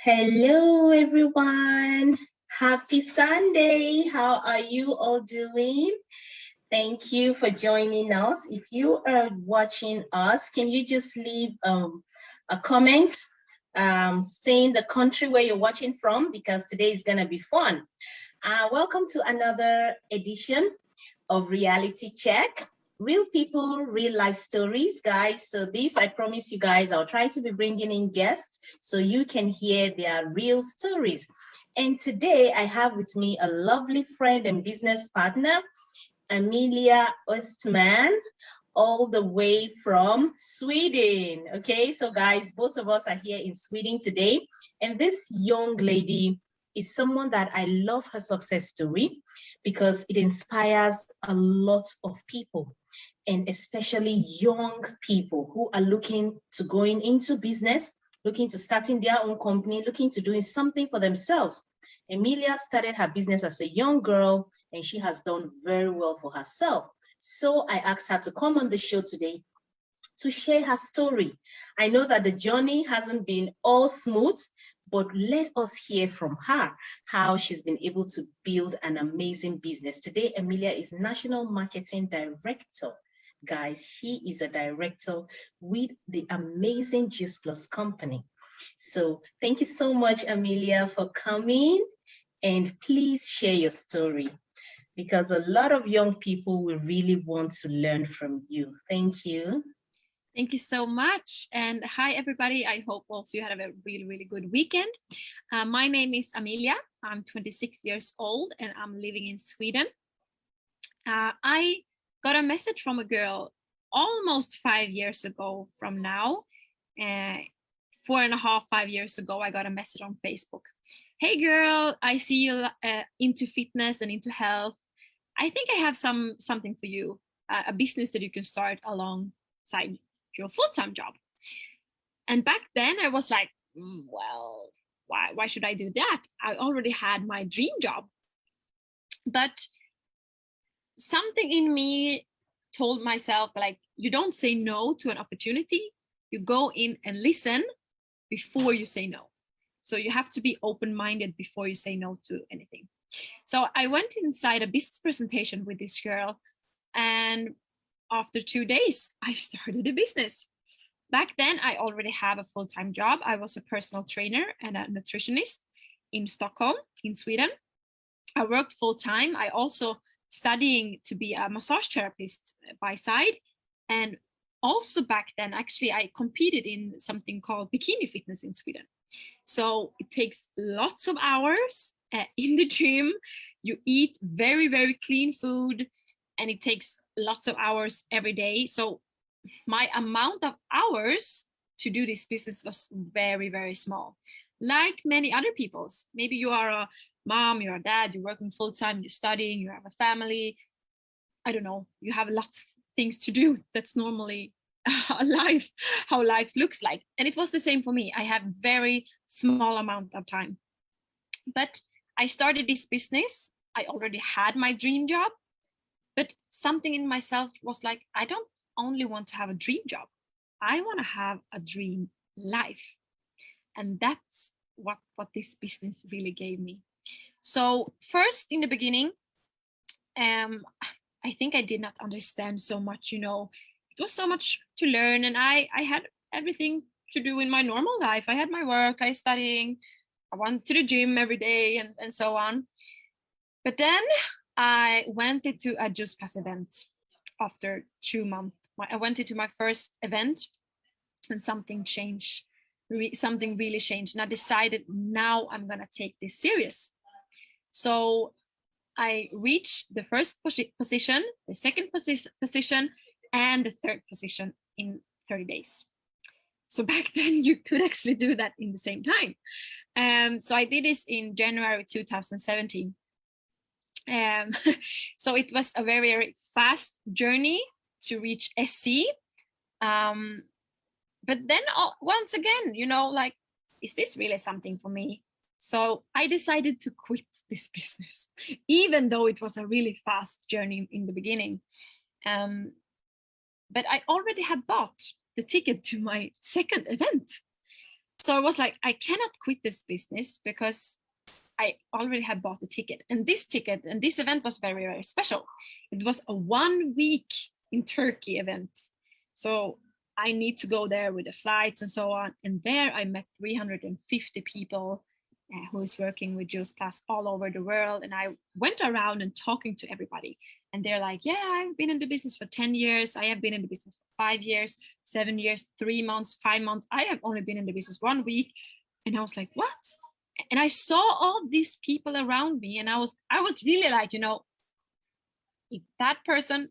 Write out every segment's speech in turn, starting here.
Hello, everyone. Happy Sunday. How are you all doing? Thank you for joining us. If you are watching us, can you just leave a comment saying the country where you're watching from? Because today is going to be fun. Welcome to another edition of Reality Check. Real people, real life stories, guys. So this, I promise you guys, I'll try to be bringing in guests so you can hear their real stories. And today I have with me a lovely friend and business partner, Amelia Ostman, all the way from Sweden. Okay, so guys, both of us are here in Sweden today. And this young lady is someone that I love her success story because it inspires a lot of people, and especially young people who are looking to going into business, looking to starting their own company, looking to doing something for themselves. Emilia started her business as a young girl, and she has done very well for herself. So I asked her to come on the show today to share her story. I know that the journey hasn't been all smooth, but let us hear from her how she's been able to build an amazing business. Today, Emilia is National Marketing Director. Guys, she is a director with the amazing Juice Plus company. So thank you so much, Amelia, for coming. And please share your story because a lot of young people will really want to learn from you. Thank you. Thank you so much. And hi, everybody. I hope also you had a really, really good weekend. My name is Amelia. I'm 26 years old and I'm living in Sweden. I got a message from a girl almost 5 years ago from now. 4.5, 5 years ago, I got a message on Facebook. Hey, girl, I see you into fitness and into health. I think I have something for you, a business that you can start alongside your full-time job. And back then I was like, well, why should I do that? I already had my dream job. But something in me told myself, like, you don't say no to an opportunity. You go in and listen before you say no. So you have to be open-minded before you say no to anything. So I went inside a business presentation with this girl, and after 2 days, I started a business. Back then, I already have a full-time job. I was a personal trainer and a nutritionist in Stockholm, in Sweden. I worked full-time. I also studying to be a massage therapist by side. And also back then, actually, I competed in something called bikini fitness in Sweden. So it takes lots of hours in the gym. You eat very, very clean food, and it takes lots of hours every day. So my amount of hours to do this business was very, very small. Like many other people's. Maybe you are a mom, you're a dad, you're working full-time, you're studying, you have a family. I don't know, you have lots of things to do. That's normally a life, how life looks like. And it was the same for me. I have very small amount of time. But I started this business. I already had my dream job. But something in myself was like, I don't only want to have a dream job. I want to have a dream life. And that's what this business really gave me. So first, in the beginning, I think I did not understand so much, it was so much to learn, and I had everything to do in my normal life. I had my work, I studying, I went to the gym every day and so on. But then I went into a Juice Plus event after 2 months. I went into my first event and something changed. Something really changed. And I decided now I'm going to take this serious. So I reached the first position, the second position, and the third position in 30 days. So back then you could actually do that in the same time. So I did this in January 2017. So it was a very, very fast journey to reach SC. But then once again, like, is this really something for me? So I decided to quit this business, even though it was a really fast journey in the beginning. But I already had bought the ticket to my second event. So I was like, I cannot quit this business because I already had bought the ticket. And this ticket and this event was very, very special. It was a 1 week in Turkey event. So I need to go there with the flights and so on. And there I met 350 people who is working with Juice Plus all over the world. And I went around and talking to everybody. And they're like, yeah, I've been in the business for 10 years. I have been in the business for 5 years, 7 years, 3 months, 5 months. I have only been in the business 1 week. And I was like, what? And I saw all these people around me. And I was really like, you know, if that person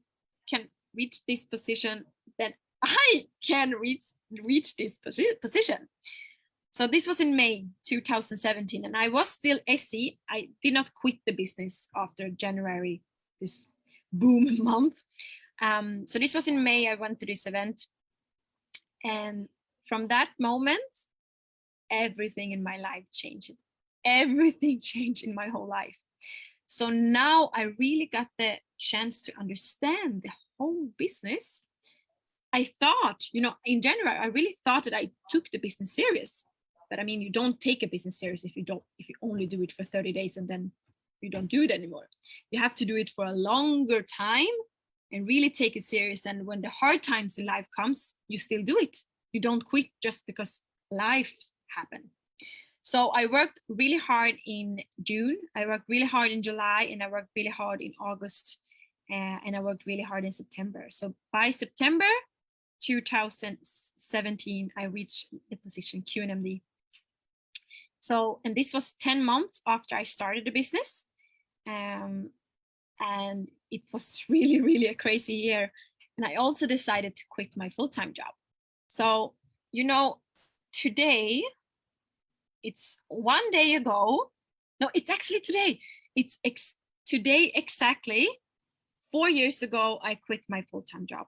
can reach this position, then I can reach this position. So this was in May 2017, and I was still SE. I did not quit the business after January, this boom month. So this was in May. I went to this event, and from that moment, everything in my life changed. Everything changed in my whole life. So now I really got the chance to understand the whole business. I thought, you know, in January, I really thought that I took the business serious. But I mean, you don't take a business serious if you only do it for 30 days and then you don't do it anymore. You have to do it for a longer time and really take it serious. And when the hard times in life comes, you still do it. You don't quit just because life happened. So I worked really hard in June. I worked really hard in July, and I worked really hard in August, and I worked really hard in September. So by September 2017, I reached the position QNMD. So, and this was 10 months after I started the business. And it was really, really a crazy year. And I also decided to quit my full-time job. So, you know, today, it's 1 day ago. No, it's actually today. It's today exactly 4 years ago, I quit my full-time job.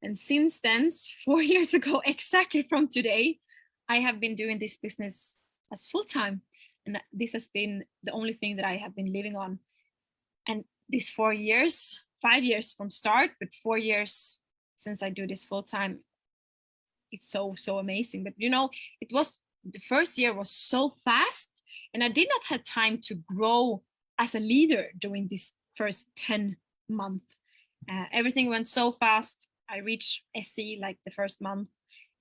And since then, 4 years ago, exactly from today, I have been doing this business as full-time. And this has been the only thing that I have been living on. And these 4 years, 5 years from start, but 4 years since I do this full-time, it's so, so amazing. But you know, the first year was so fast, and I did not have time to grow as a leader during this first 10 months. Everything went so fast. I reached SE like the first month,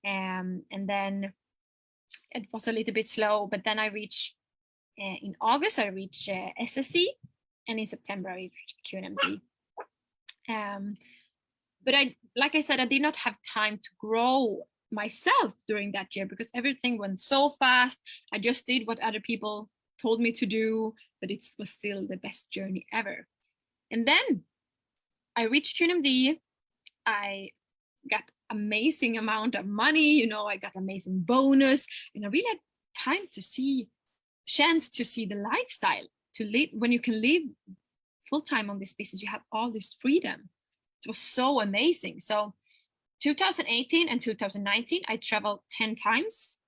and then it was a little bit slow, but then I reached, in August, I reached SSC, and in September, I reached QNMD. But like I said, I did not have time to grow myself during that year because everything went so fast. I just did what other people told me to do, but it was still the best journey ever. And then I reached QNMD. I got amazing amount of money, you know, I got amazing bonus, and I really had chance to see the lifestyle, to live. When you can live full-time on this business, you have all this freedom. It was so amazing. So 2018 and 2019, I traveled 10 times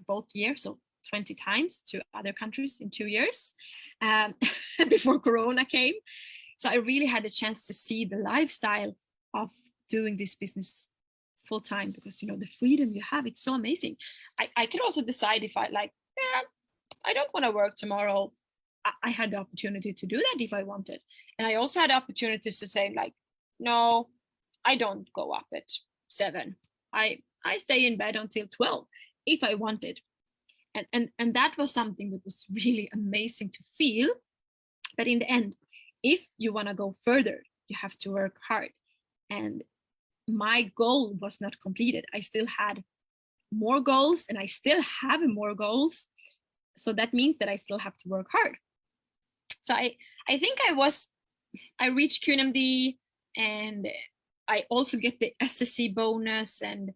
both years, so 20 times to other countries in 2 years before Corona came. So I really had a chance to see the lifestyle of doing this business full time, because you know the freedom you have, it's so amazing. I could also decide if I like, I don't want to work tomorrow. I had the opportunity to do that if I wanted, and I also had opportunities to say like, no, I don't go up at 7. I stay in bed until 12 if I wanted, and that was something that was really amazing to feel. But in the end, if you want to go further, you have to work hard. And my goal was not completed. I still had more goals, and I still have more goals. So that means that I still have to work hard. So I think I reached QNMD, and I also get the SSC bonus, and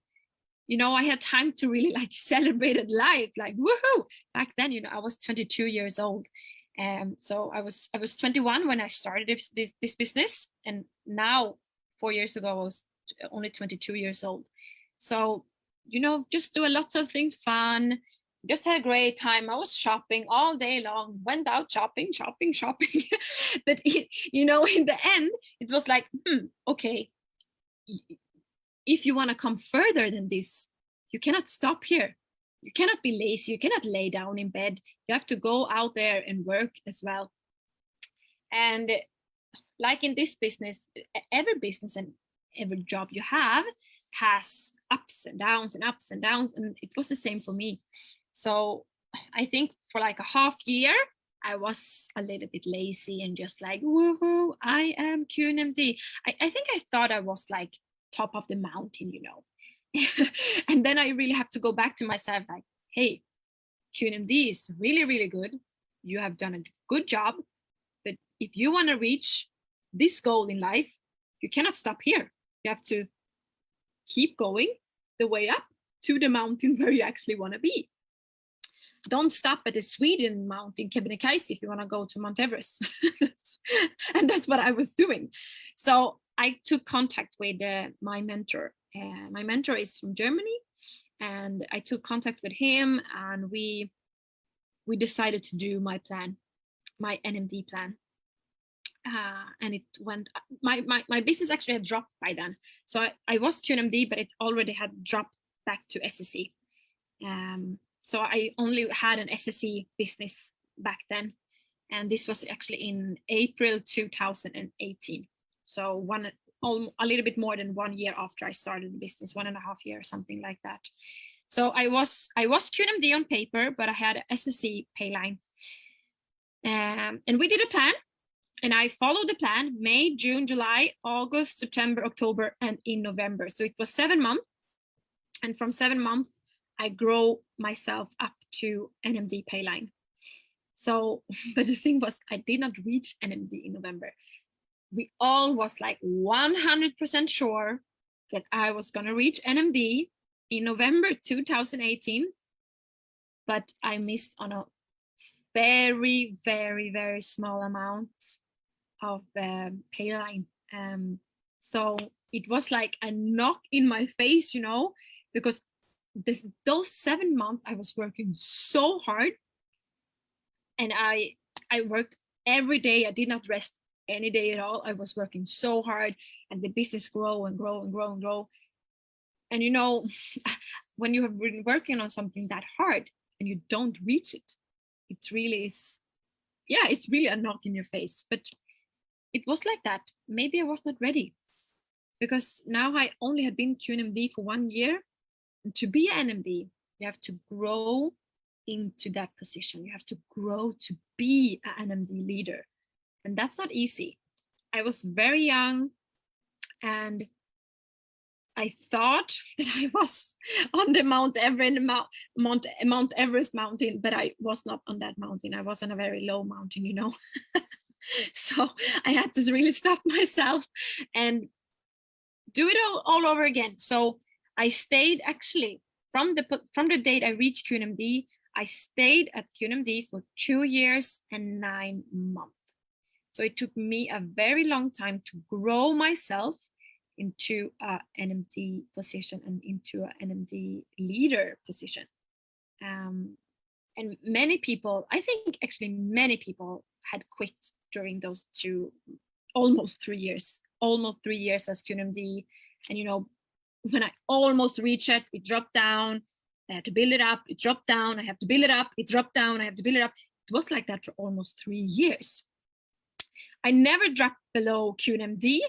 you know, I had time to really like celebrate life, like woohoo. Back then, you know, I was 22 years old. So I was 21 when I started this business, and now 4 years ago I was only 22 years old. So, you know, just do a lot of things fun, just had a great time. I was shopping all day long, went out shopping. But you know, in the end, it was like, okay, if you want to come further than this, you cannot stop here. You cannot be lazy. You cannot lay down in bed. You have to go out there and work as well. And like in this business, every business and every job you have has ups and downs and ups and downs. And it was the same for me. So I think for like a half year, I was a little bit lazy and just like, woohoo, I am QNMD. I think I thought I was like top of the mountain, you know. And then I really have to go back to myself like, hey, QNMD is really, really good. You have done a good job. But if you want to reach this goal in life, you cannot stop here. You have to keep going the way up to the mountain where you actually want to be. Don't stop at the Sweden mountain, Kebnekaise, if you want to go to Mount Everest. And that's what I was doing. So I took contact with my mentor. My mentor is from Germany, and I took contact with him, and we decided to do my plan, my NMD plan. And it went, my business actually had dropped by then. So I was QNMD, but it already had dropped back to SSE. So I only had an SSE business back then. And this was actually in April 2018. So a little bit more than 1 year after I started the business, 1.5 years, something like that. So I was QNMD on paper, but I had a SSE pay line. And we did a plan. And I followed the plan: May, June, July, August, September, October, and in November. So it was 7 months. And from 7 months, I grow myself up to NMD pay line. So, but the thing was, I did not reach NMD in November. We all was like 100% sure that I was going to reach NMD in November 2018. But I missed on a very, very, very small amount of pay line. So it was like a knock in my face, you know, because those 7 months I was working so hard, and I worked every day. I did not rest any day at all. I was working so hard, and the business grow and grow and grow and grow. And you know, when you have been working on something that hard and you don't reach it, it really is, yeah, it's really a knock in your face. But it was like that. Maybe I was not ready, because now I only had been QNMD for 1 year. And to be an NMD, you have to grow into that position. You have to grow to be an NMD leader. And that's not easy. I was very young, and I thought that I was on the Mount Everest mountain, but I was not on that mountain. I was on a very low mountain, you know. So I had to really stop myself and do it all over again. So I stayed, actually, from the date I reached QNMD, I stayed at QNMD for 2 years and 9 months. So it took me a very long time to grow myself into an NMD position and into an NMD leader position. And many people, I think actually many people had quit during those almost 3 years as QNMD. And you know, when I almost reached it, it dropped down. I had to build it up, it dropped down. I have to build it up, it dropped down. I have to build it up. It was like that for almost 3 years. I never dropped below QNMD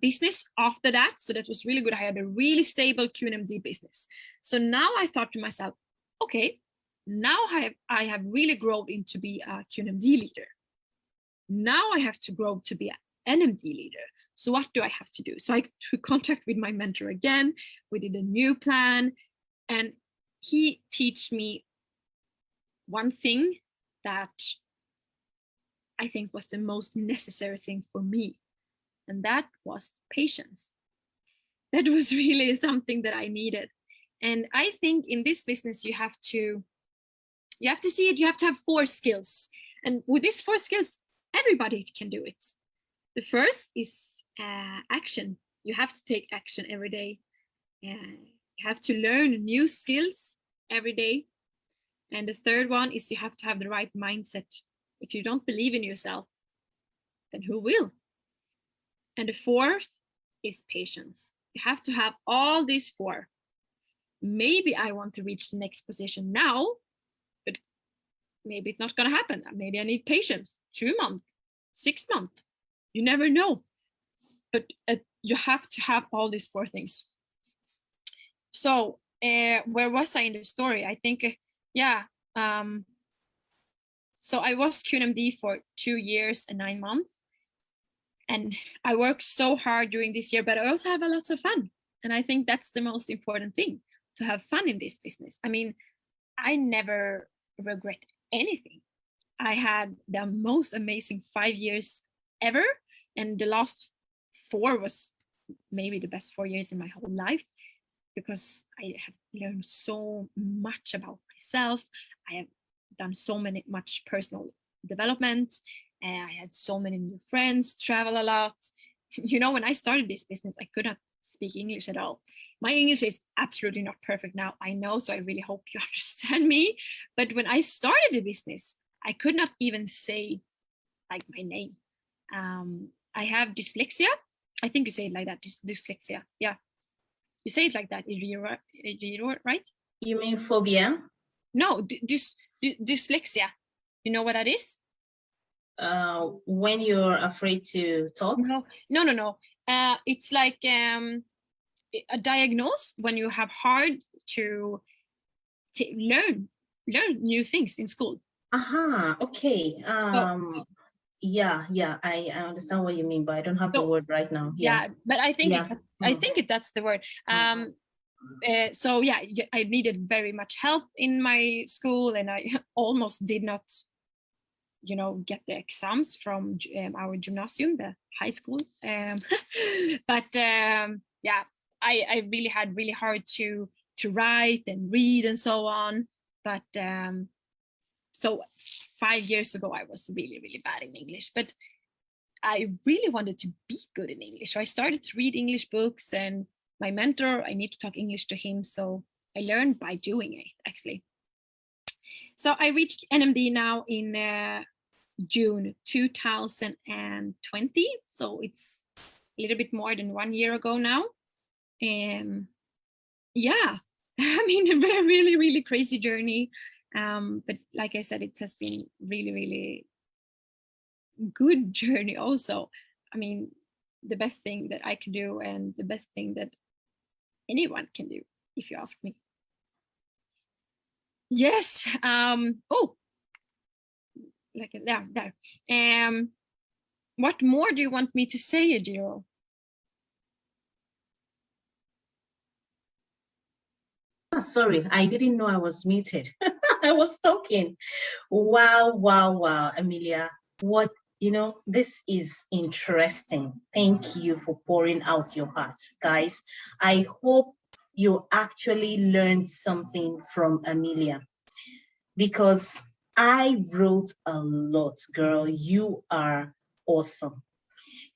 business after that. So that was really good. I had a really stable QNMD business. So now I thought to myself, okay, now I have really grown into be a QNMD leader. Now I have to grow to be an NMD leader. So what do I have to do? So I took contact with my mentor again. We did a new plan, and he taught me one thing that I think was the most necessary thing for me, and that was patience. That was really something that I needed. And I think in this business, you have to see it. You have to have 4 skills. And with these 4 skills, everybody can do it. The first is action. You have to take action every day. You have to learn new skills every day. And the third one is you have to have the right mindset. If you don't believe in yourself, then who will? And the fourth is patience. You have to have all these 4. maybe I want to reach the next position now, but maybe it's not going to happen. Maybe I need patience, 2 months, 6 months. You never know. But you have to have all these 4 things. So where was I in the story? I think, so I was QNMD for 2 years and 9 months. And I worked so hard during this year, but I also have a lot of fun. And I think that's the most important thing, to have fun in this business. I mean, I never regret anything. I had the most amazing 5 years ever. And the last 4 was maybe the best 4 years in my whole life, because I have learned so much about myself. I have done so much personal development. I had so many new friends, travel a lot. You know, when I started this business, I could not speak English at all. My English is absolutely not perfect now, I know, so I really hope you understand me. But when I started the business, I could not even say like my name. I have dyslexia. I think you say it like that, dyslexia. Yeah, you say it like that. Right? You mean phobia? No, dyslexia. You know what that is? When you're afraid to talk? No. It's like a diagnosis when you have hard to learn new things in school. Okay. Yeah, I understand what you mean, but I don't have the word right now. Yeah, but I think that's the word. So yeah, I needed very much help in my school, and I almost did not, get the exams from our gymnasium, the high school. But yeah, I really had really hard to write and read and so on. But so 5 years ago, I was really, really bad in English, but I really wanted to be good in English. So I started to read English books, and my mentor, I need to talk English to him. So I learned by doing it, actually. So I reached NMD now in June 2020. So it's a little bit more than 1 year ago now. Yeah, I mean, a very, really, really crazy journey. But like I said, it has been really, really good journey also. I mean, the best thing that I can do, and the best thing that anyone can do, if you ask me. Yes. Oh, like there. What more do you want me to say, Ejiro? Sorry, I didn't know I was muted. I was talking. Wow, Amelia. What, this is interesting. Thank you for pouring out your heart, guys. I hope you actually learned something from Amelia, because I wrote a lot, girl. You are awesome.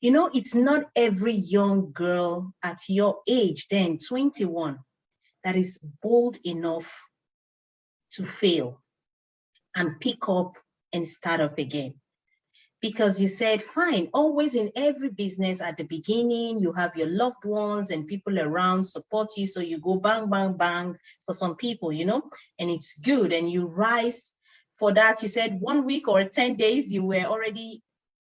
It's not every young girl at your age, then 21, that is bold enough to fail and pick up and start up again. Because you said, fine, always in every business at the beginning, you have your loved ones and people around support you. So you go bang, bang, bang for some people, and it's good. And you rise for that. You said 1 week or 10 days, you already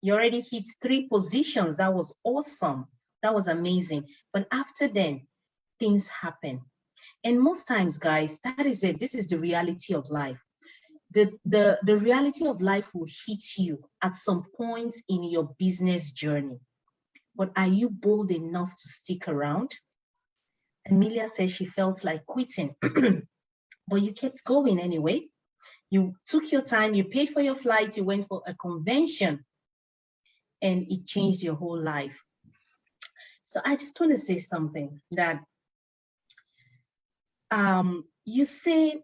hit 3 positions. That was awesome. That was amazing. But after then, things happen. And most times, guys, that is it. This is the reality of life. The reality of life will hit you at some point in your business journey. But are you bold enough to stick around? Amelia says she felt like quitting, but you kept going anyway. You took your time, you paid for your flight, you went for a convention, and it changed your whole life. So I just want to say something that you say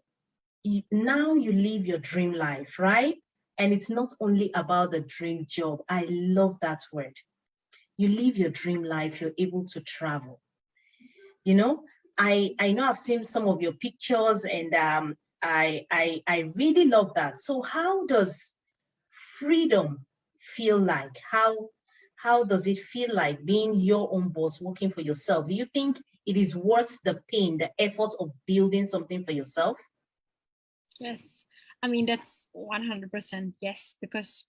now you live your dream life, right? And it's not only about the dream job. I love that word. You live your dream life, you're able to travel. I know I've seen some of your pictures, and I really love that. So how does freedom feel like? How does it feel like being your own boss, working for yourself? Do you think it is worth the pain, the effort of building something for yourself? Yes. I mean, that's 100% yes, because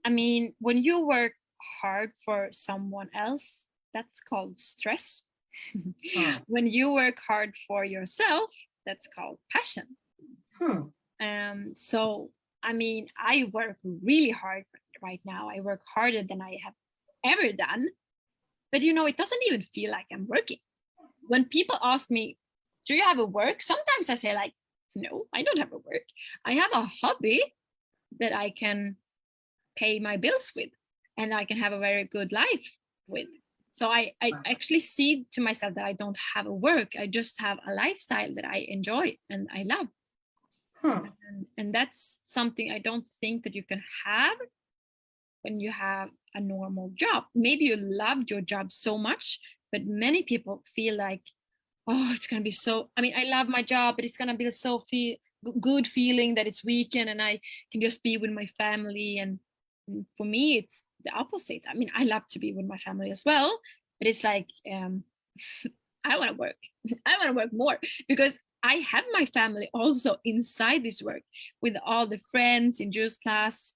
I mean, when you work hard for someone else, that's called stress. When you work hard for yourself, that's called passion. So, I mean, I work really hard right now. I work harder than I have ever done. But, you know, it doesn't even feel like I'm working. When people ask me, do you have a work? Sometimes I say like, no, I don't have a work. I have a hobby that I can pay my bills with and I can have a very good life with. So I actually see to myself that I don't have a work. I just have a lifestyle that I enjoy and I love. And that's something I don't think that you can have when you have a normal job. Maybe you loved your job so much, but many people feel like, oh, it's going to be so, I mean, I love my job, but it's going to be so good feeling that it's weekend and I can just be with my family. And for me, it's the opposite. I mean, I love to be with my family as well, but it's like, I want to work. I want to work more because I have my family also inside this work with all the friends in Juice class.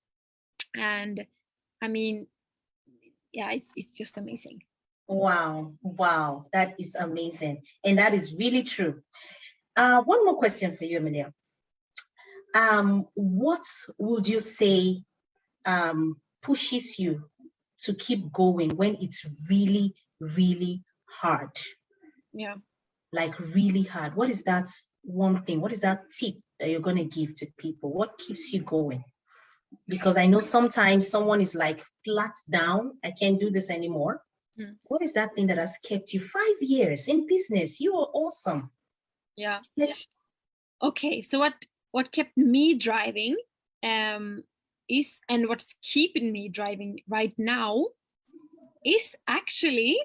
And I mean, yeah, it's just amazing. Wow. Wow. That is amazing. And that is really true. One more question for you, Amelia. What would you say pushes you to keep going when it's really, really hard? Yeah. Like really hard. What is that one thing? What is that tip that you're going to give to people? What keeps you going? Because I know sometimes someone is like flat down. I can't do this anymore. What is that thing that has kept you 5 years in business? You are awesome. Yeah. Yes. Okay. So what kept me driving is, and what's keeping me driving right now is actually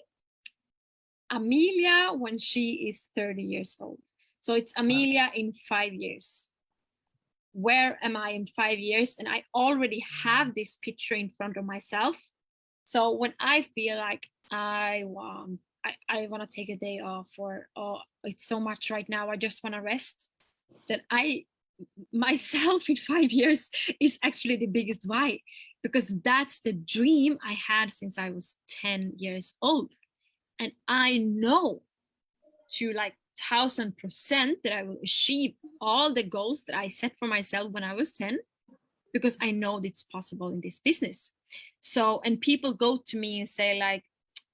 Amelia when she is 30 years old. So it's Amelia in 5 years. Where am I in 5 years? And I already have this picture in front of myself. So when I feel like I want to take a day off, or it's so much right now, I just want to rest, then myself in 5 years is actually the biggest why, because that's the dream I had since I was 10 years old. And I know to like 1000% that I will achieve all the goals that I set for myself when I was 10, because I know that it's possible in this business. So, and people go to me and say like,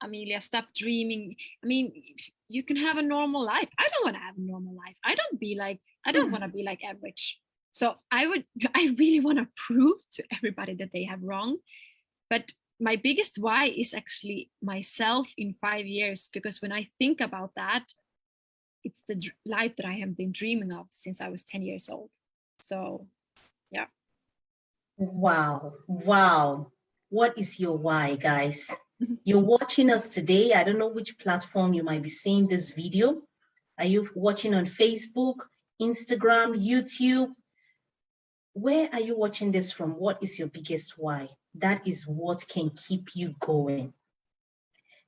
Amelia, stop dreaming. I mean, you can have a normal life. I don't want to have a normal life. I don't want to be like average. So I really want to prove to everybody that they have wrong. But my biggest why is actually myself in 5 years, because when I think about that, it's the life that I have been dreaming of since I was 10 years old. So, yeah. Wow. Wow. What is your why, guys? You're watching us today. I don't know which platform you might be seeing this video. Are you watching on Facebook, Instagram, YouTube? Where are you watching this from? What is your biggest why? That is what can keep you going.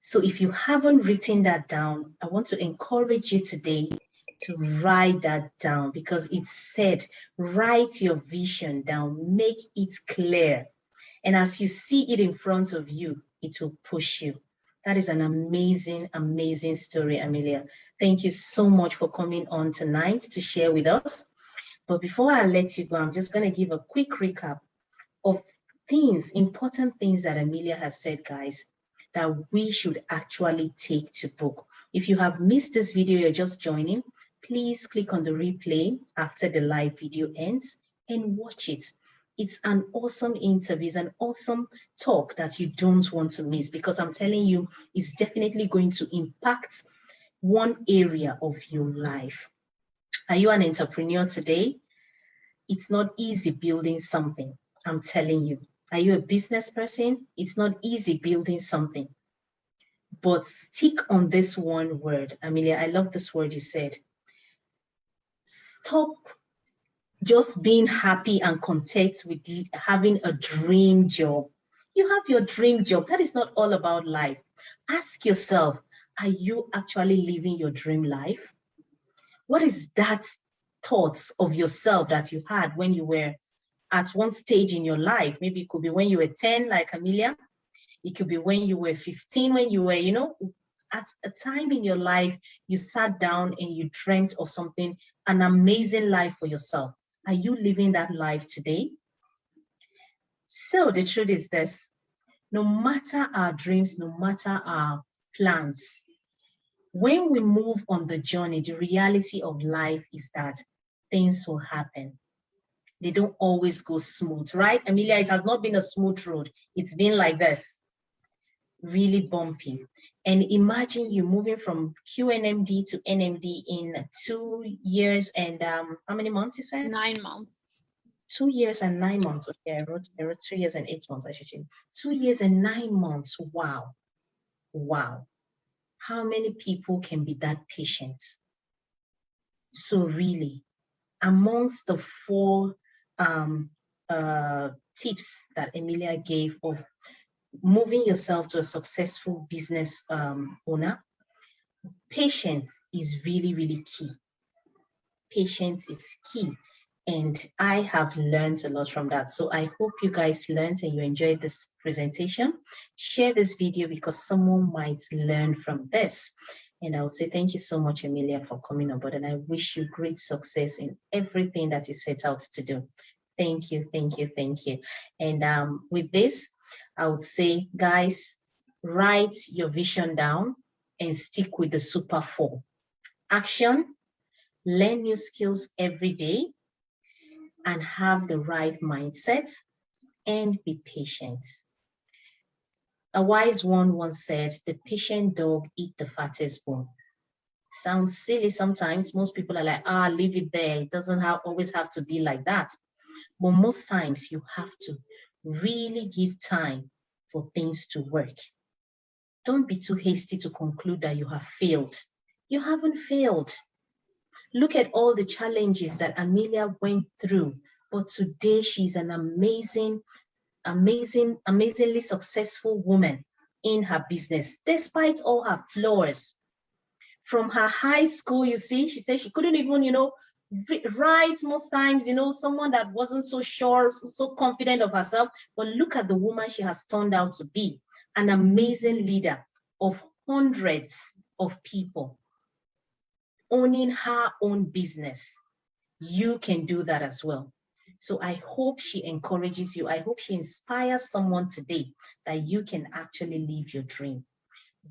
So if you haven't written that down, I want to encourage you today to write that down, because it said, write your vision down, make it clear. And as you see it in front of you, it will push you. That is an amazing, amazing story, Amelia. Thank you so much for coming on tonight to share with us. But before I let you go, I'm just going to give a quick recap of things, important things that Amelia has said, guys, that we should actually take to book. If you have missed this video, you're just joining, please click on the replay after the live video ends and watch it. It's an awesome interview, it's an awesome talk that you don't want to miss, because I'm telling you, it's definitely going to impact one area of your life. Are you an entrepreneur today? It's not easy building something, I'm telling you. Are you a business person? It's not easy building something. But stick on this one word. Amelia, I love this word you said. Stop just being happy and content with having a dream job. You have your dream job. That is not all about life. Ask yourself, Are you actually living your dream life? What is that thoughts of yourself that you had when you were at one stage in your life? Maybe it could be when you were 10, like Amelia. It could be when you were 15, when you were, at a time in your life, you sat down and you dreamt of something, an amazing life for yourself. Are you living that life today? So the truth is this, no matter our dreams, no matter our plans, when we move on the journey, the reality of life is that things will happen. They don't always go smooth, right? Amelia, it has not been a smooth road. It's been like this, really bumpy. And imagine you moving from QNMD to NMD in 2 years and how many months you said? 9 months. 2 years and 9 months. Okay, I wrote 2 years and 8 months, I should say. 2 years and 9 months. Wow. Wow. How many people can be that patient? So really, amongst the 4 tips that Emilia gave of moving yourself to a successful business owner, patience is really, really key. Patience is key. And I have learned a lot from that. So I hope you guys learned and you enjoyed this presentation. Share this video because someone might learn from this. And I would say thank you so much, Emilia, for coming on board. And I wish you great success in everything that you set out to do. Thank you, thank you, thank you. And with this, I would say, guys, write your vision down and stick with the Super 4. Action, learn new skills every day, and have the right mindset, and be patient. A wise one once said, the patient dog eat the fattest bone. Sounds silly sometimes. Most people are like, leave it there. It doesn't always have to be like that. But most times you have to really give time for things to work. Don't be too hasty to conclude that you have failed. You haven't failed. Look at all the challenges that Amelia went through, but today she's an amazingly successful woman in her business, despite all her flaws. From her high school, you see, she said she couldn't even, write most times, someone that wasn't so sure, so confident of herself. But look at the woman she has turned out to be, an amazing leader of hundreds of people, owning her own business. You can do that as well. So I hope she encourages you. I hope she inspires someone today that you can actually live your dream.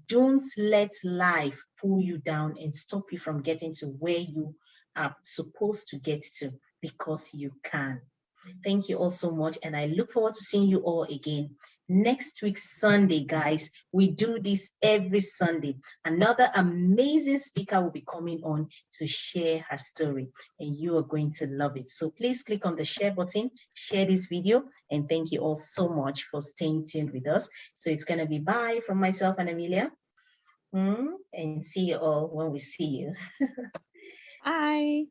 Don't let life pull you down and stop you from getting to where you are supposed to get to, because you can. Thank you all so much. And I look forward to seeing you all again next week, Sunday, guys. We do this every Sunday. Another amazing speaker will be coming on to share her story, and you are going to love it. So please click on the share button, share this video, and thank you all so much for staying tuned with us. So it's going to be bye from myself and Amelia. And see you all when we see you. Bye.